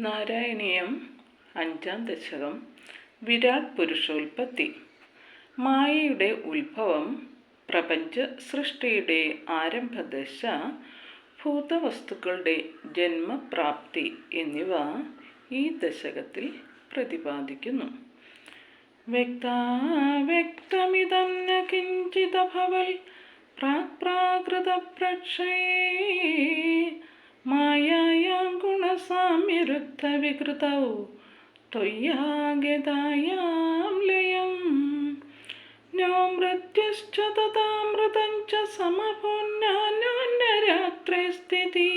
നാരായണീയം 5-ാം ദശകം. വിരാട് പുരുഷോൽപത്തി. മായയുടെ ഉത്ഭവം, പ്രപഞ്ച സൃഷ്ടിയുടെ ആരംഭദശ, ഭൂതവസ്തുക്കളുടെ ജന്മപ്രാപ്തി എന്നിവ ഈ ദശകത്തിൽ പ്രതിപാദിക്കുന്നു. വ്യക്തമിതം ന കിഞ്ചിദഭവൽ പ്രാകൃതപ്രക്ഷയേ മായായാം ഗുണസാമ്യരുദ്ധവികൃതൗ ത്വയ്യാഗതായാം ലയം നോ മൃത്യുശ്ച തഥാമൃതം ച സമഭൂന്യാന്യോന്യരാത്രേ സ്ഥിതി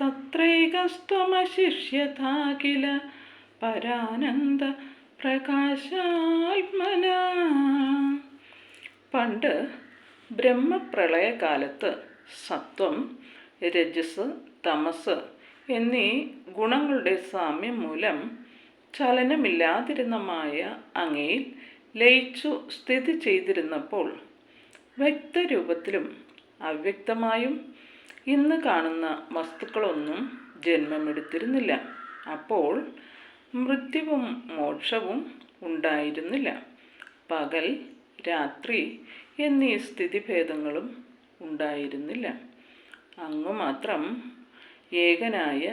തത്രൈകസ്ത്വമശിഷ്യഥാ കില പരാനന്ദ പ്രകാശാത്മന. പണ്ട് ബ്രഹ്മപ്രളയകാലത്ത് സത്വം, രജസ്, തമസ് എന്നീ ഗുണങ്ങളുടെ സാമ്യം മൂലം ചലനമില്ലാതിരുന്ന മായ അങ്ങയിൽ ലയിച്ചു സ്ഥിതി ചെയ്തിരുന്നപ്പോൾ വ്യക്തരൂപത്തിലും അവ്യക്തമായും ഇന്ന് കാണുന്ന വസ്തുക്കളൊന്നും ജന്മമെടുത്തിരുന്നില്ല. അപ്പോൾ മൃത്യുവും മോക്ഷവും ഉണ്ടായിരുന്നില്ല. പകൽ, രാത്രി എന്നീ സ്ഥിതിഭേദങ്ങളും ഉണ്ടായിരുന്നില്ല. അങ്ങു മാത്രം ഏകനായ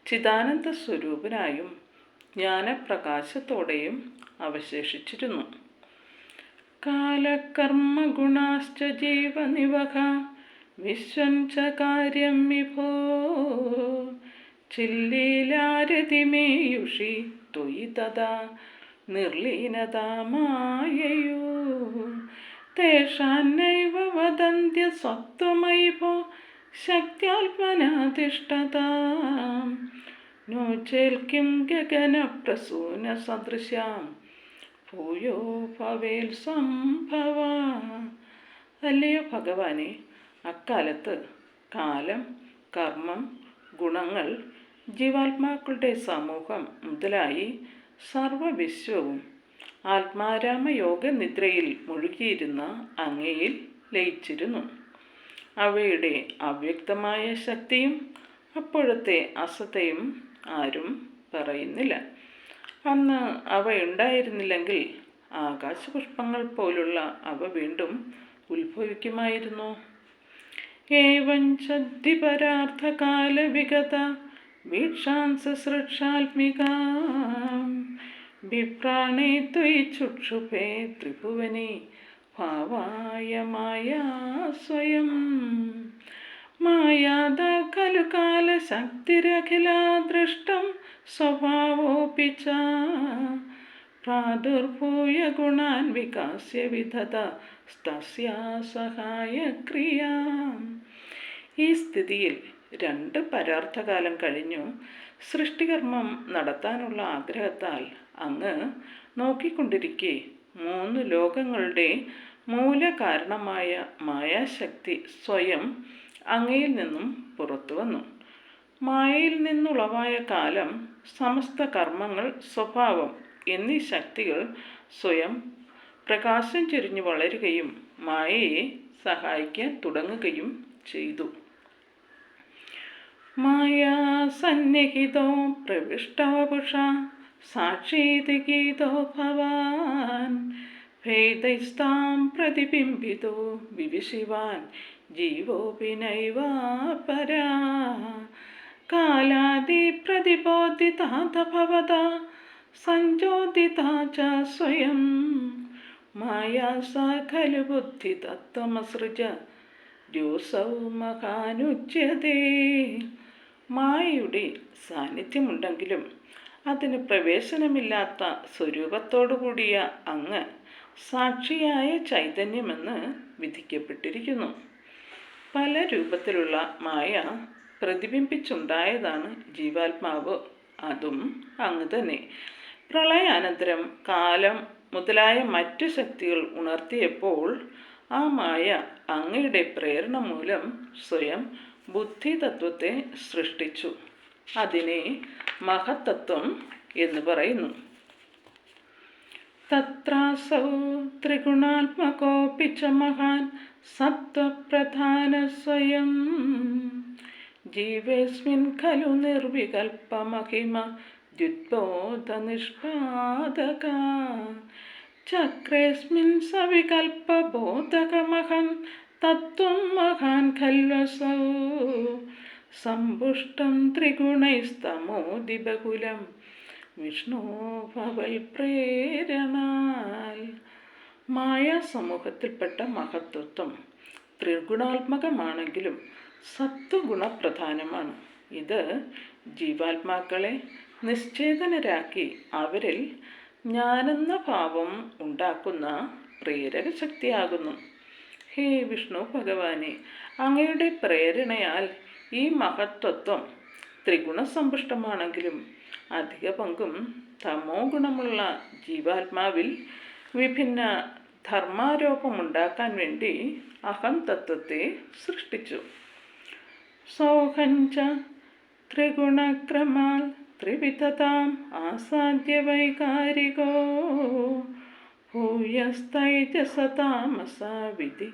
ചിദാനന്ദ സ്വരൂപനായും ജ്ഞാനപ്രകാശത്തോടെയും അവശേഷിച്ചിരുന്നു. കാലകർമ്മ ഗുണാശ്ച ജീവനിവഹ വിശ്വം ച കാര്യം വിഭോ ചില്ലീലാരതിമേയുഷി ത്വയി തഥാ നിർലീനതാ മായയോ തേഷാന്നൈവ വദന്ത്യ സ്വത്വമൈഭോ ശക്ത്യാത്മനാതിഷ്ഠതാം നോ ചേൽക്കിം ഗഗനപ്രസൂന സദൃശാം ഭൂയോ ഭവേൽ സംഭവ. അല്ലയോ ഭഗവാനെ, അക്കാലത്ത് കാലം, കർമ്മം, ഗുണങ്ങൾ, ജീവാത്മാക്കളുടെ സമൂഹം മുതലായി സർവവിശ്വവും ആത്മാരാമയോഗ നിദ്രയിൽ മുഴുകിയിരുന്ന അങ്ങയിൽ ലയിച്ചിരുന്നു. അവയുടെ അവ്യക്തമായ ശക്തിയും അപ്പോഴത്തെ അസതയും ആരും പറയുന്നില്ല. അന്ന് അവ ഉണ്ടായിരുന്നില്ലെങ്കിൽ ആകാശപുഷ്പങ്ങൾ പോലുള്ള അവ വീണ്ടും ഉത്ഭവിക്കുമായിരുന്നു. ഏവം ചദ്ദിപരാർത്ഥകാല വിഗത വീക്ഷാംസൃക്ഷാത്മികാം വിപ്രാണേ ത്വയി ചുക്ഷുഭേ ത്രിഭുവനേ ഭാവായ മായാ സ്വയം മായാദ ഖലു കാലശക്തിരഖിലാ ദൃഷ്ടം സ്വഭാവോപി ച പ്രാദുർഭൂയ ഗുണാൻ വികാസ്യ വിധത തസ്യാ സഹായ ക്രിയാ. ഈ സ്ഥിതിയിൽ 2 പരാർത്ഥകാലം കഴിഞ്ഞു. സൃഷ്ടികർമ്മം നടത്താനുള്ള ആഗ്രഹത്താൽ അങ്ങ് നോക്കിക്കൊണ്ടിരിക്കെ 3 ലോകങ്ങളുടെ മൂലകാരണമായ മായാശക്തി സ്വയം അങ്ങയിൽ നിന്നും പുറത്തു വന്നു. മായയിൽ നിന്നുളവായ കാലം, സമസ്ത കർമ്മങ്ങൾ, സ്വഭാവം എന്നീ ശക്തികൾ സ്വയം പ്രകാശം ചൊരിഞ്ഞു വളരുകയും മായയെ സഹായിക്കാൻ തുടങ്ങുകയും ചെയ്തു. മായാ സന്നിഹിതോ പ്രവിഷ്ടവപുഷ സാക്ഷീതി ഗീതോ ഭവാൻ ഭേദൈസ്താം പ്രതിബിംബിതോ വിവിശിവാൻ ജീവോപി നൈവാപരാ കാലാദി പ്രതിബോധിതാത ഭവതാ സഞ്ജോതിതാ ച സ്വയം മായാ സാ ഖലു ബുദ്ധി തത്വമസൃജ ജ്യോസൗ മഹാനുച്യതേ. മായയുടെ സാന്നിധ്യമുണ്ടെങ്കിലും അതിന് പ്രവേശനമില്ലാത്ത സ്വരൂപത്തോടുകൂടിയ അങ്ങ് സാക്ഷിയായ ചൈതന്യമെന്ന് വിധിക്കപ്പെട്ടിരിക്കുന്നു. പല രൂപത്തിലുള്ള മായ പ്രതിബിംബിച്ചുണ്ടായതാണ് ജീവാത്മാവ്. അതും അങ്ങ് തന്നെ. പ്രളയാനന്തരം കാലം മുതലായ മറ്റു ശക്തികൾ ഉണർത്തിയപ്പോൾ ആ മായ അങ്ങയുടെ പ്രേരണ മൂലം സ്വയം ബുദ്ധിതത്വത്തെ സൃഷ്ടിച്ചു. അതിനെ മഹത്തത്വം എന്ന് പറയുന്നു. തത്രാസൗ ത്രിഗുണാത്മകോപി ച മഹാൻ സത്വപ്രധാന സ്വയം ജീവേസ്മിൻ ഖലു നിർവികൽപമഹിമ ദ്യുത്ബോധനിഷ്പാദക ചക്രേസ്മിൻ സവികൽപബോധകമഹം തത്വം മഹാൻ ഖല്വസൗ സമ്പുഷ്ടം ത്രിഗുണൈസ്തമോദിബകുലം വിഷ്ണു ഭവൽ പ്രേരണാൽ. മായാസമൂഹത്തിൽപ്പെട്ട മഹത്വത്വം ത്രിഗുണാത്മകമാണെങ്കിലും സത്വഗുണപ്രധാനമാണ്. ഇത് ജീവാത്മാക്കളെ നിശ്ചേതനരാക്കി അവരിൽ ഞാനെന്ന ഭാവം ഉണ്ടാക്കുന്ന പ്രേരക ശക്തിയാകുന്നു. ഹേ വിഷ്ണു ഭഗവാനെ, അങ്ങയുടെ പ്രേരണയാൽ ഈ മഹത്വത്വം ത്രിഗുണസമ്പുഷ്ടമാണെങ്കിലും അധിക പങ്കും തമോ ഗുണമുള്ള ജീവാത്മാവിൽ വിഭിന്ന ധർമാരോപമുണ്ടാക്കാൻ വേണ്ടി അഹം തത്വത്തെ സൃഷ്ടിച്ചു. സോഹഞ്ച ത്രിഗുണക്രമാൽ ത്രിവിധതാം ആസാദ്യ വൈകാരികോ ഭൂയസ്തൈജസതാമസാ വിധി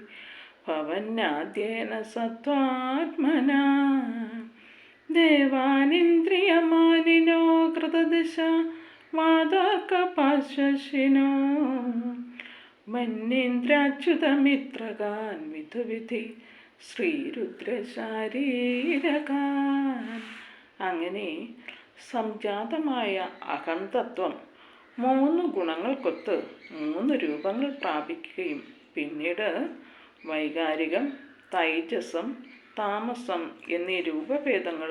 ഭവന്യാദ്യേന സത്വാത്മനാ ദേവാനിന്ദ്രിയമാനിനോ കൃതദിശ വാദാർക്കപാശ്വശിനോ മന്യേന്ദ്രാച്യുതമിത്രകാൻ വിധുവിധി ശ്രീരുദ്രശാരീരകാൻ. അങ്ങനെ സംജാതമായ അഹംതത്വം 3 ഗുണങ്ങൾക്കൊത്ത് 3 രൂപങ്ങൾ പ്രാപിക്കുകയും പിന്നീട് വൈകാരികം, തൈജസം, താമസം എന്നീ രൂപഭേദങ്ങൾ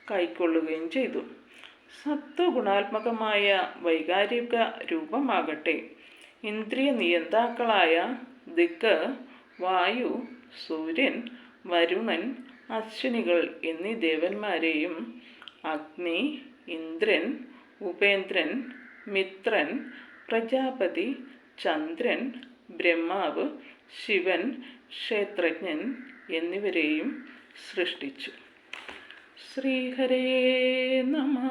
കൈക്കൊള്ളുകയും ചെയ്തു. സത്വഗുണാത്മകമായ വൈകാരിക രൂപമാകട്ടെ ഇന്ദ്രിയ നിയന്താക്കളായ ദിക്ക്, വായു, സൂര്യൻ, വരുണൻ, അശ്വിനികൾ എന്നീ ദേവന്മാരെയും അഗ്നി, ഇന്ദ്രൻ, ഉപേന്ദ്രൻ, മിത്രൻ, പ്രജാപതി, ചന്ദ്രൻ, ബ്രഹ്മാവ്, ശിവൻ, ക്ഷേത്രജ്ഞൻ എന്നിവരെയും സൃഷ്ടിച്ചു. ശ്രീഹരേ നമഃ.